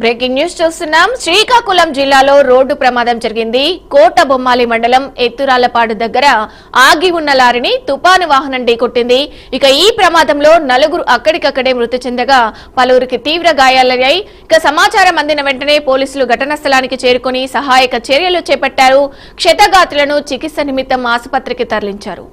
Breaking news చూస్తున్నాం. శ్రీకాకుళం జిల్లాలో road ప్రమాదం జరిగింది. కోటబొమ్మాలి మండలం ఎత్తురాళ్లపాడు దగ్గర ఆగి ఉన్న లారీని తుపాను వాహనం ఢీకొట్టింది. ఇక ఈ ప్రమాదంలో 4 అక్కడికక్కడే మృతి చెందగా పలువురికి తీవ్ర గాయాలయ్యాయి. ఇక సమాచారం అందిన వెంటనే పోలీసులు ఘటనా స్థలానికి చేరుకుని సహాయక చర్యలు చేపట్టారు. క్షతగాత్రులను చికిత్స నిమిత్తం ఆసుపత్రికి తరలించారు.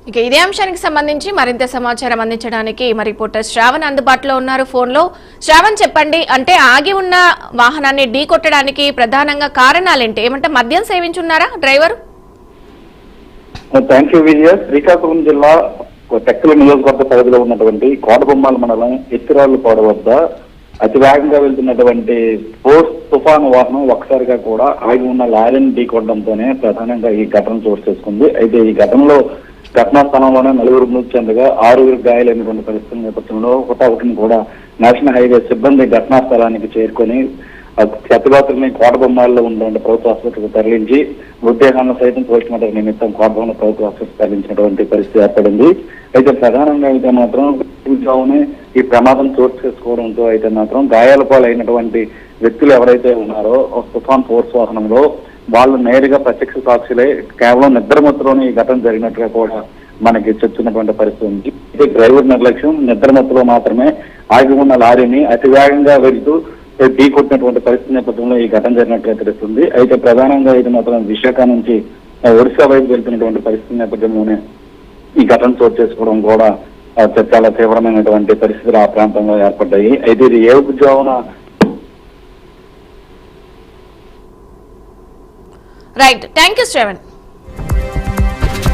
ఇక ఇదే అంశానికి సంబంధించి మరింత సమాచారం అందించడానికి మరి రిపోర్టర్ శ్రావణ్ అందుబాటులో ఉన్నారు ఫోన్ లో. శ్రావణ్ చెప్పండి, అంటే ఆగి ఉన్న వాహనాన్ని ఢీ కొట్టడానికి ప్రధానంగా కారణాలేంటి? ఏమంటే మద్యం సేవించున్నారా డ్రైవర్? థ్యాంక్ యూ విజయ. శ్రీకాకుళం జిల్లా టెక్కల నియోజకవర్గ పరిధిలో ఉన్నటువంటి కోటబొమ్మాల మండలం ఎత్తిరాళ్లపాడు వద్ద అతి వేగంగా వెళ్తున్నటువంటి ఫోర్స్ తుఫాను వాహనం ఒక్కసారిగా కూడా ఆగి ఉన్న లారీని ఢీకొట్టడంతోనే ప్రధానంగా ఈ ఘటన చోటు చేసుకుంది. అయితే ఈ ఘటనలో ఘటనా స్థలంలోనే 4 మృతి చెందగా 6 గాయాలైనటువంటి పరిస్థితుల నేపథ్యంలో ఒకటిని కూడా నేషనల్ హైవే సిబ్బంది ఘటనా స్థలానికి చేరుకొని క్షతగాత్రుల్ని కోటబొమ్మాల్లో ఉన్నటువంటి ప్రభుత్వ ఆసుపత్రికి తరలించి మృతదేహాలను సైతం పోస్ట్ మార్టం నిమిత్తం కోటబొమ్మ ప్రభుత్వ ఆసుపత్రికి తరలించినటువంటి పరిస్థితి ఏర్పడింది. అయితే ప్రధానంగా అయితే మాత్రం ఈ ప్రమాదం చోటు చేసుకోవడంతో అయితే మాత్రం గాయాల పాలైనటువంటి వ్యక్తులు ఎవరైతే ఉన్నారో తుఫాన్ ఫోర్స్ వాహనంలో వాళ్ళు నేరుగా ప్రత్యక్ష సాక్షులే కేవలం నిద్రమత్తులోనే ఈ ఘటన జరిగినట్టుగా కూడా మనకి చెప్తున్నటువంటి పరిస్థితి ఉంది. అయితే డ్రైవర్ నిర్లక్ష్యం, నిద్రమత్తులో మాత్రమే ఆగి ఉన్న లారీని అతి వేగంగా వెళ్తూ ఢీ కొట్టినటువంటి పరిస్థితి నేపథ్యంలో ఈ ఘటన జరిగినట్టుగా తెలుస్తుంది. అయితే ప్రధానంగా ఇది మాత్రం విశాఖ నుంచి ఒడిశా వైపు వెళ్తున్నటువంటి పరిస్థితి నేపథ్యంలోనే ఈ ఘటన చోటు చేసుకోవడం కూడా చాలా తీవ్రమైనటువంటి పరిస్థితులు ఆ ప్రాంతంలో ఏర్పడ్డాయి. అయితే ఇది ఏ ఉద్యోగం రైట్. Thank you Shravan.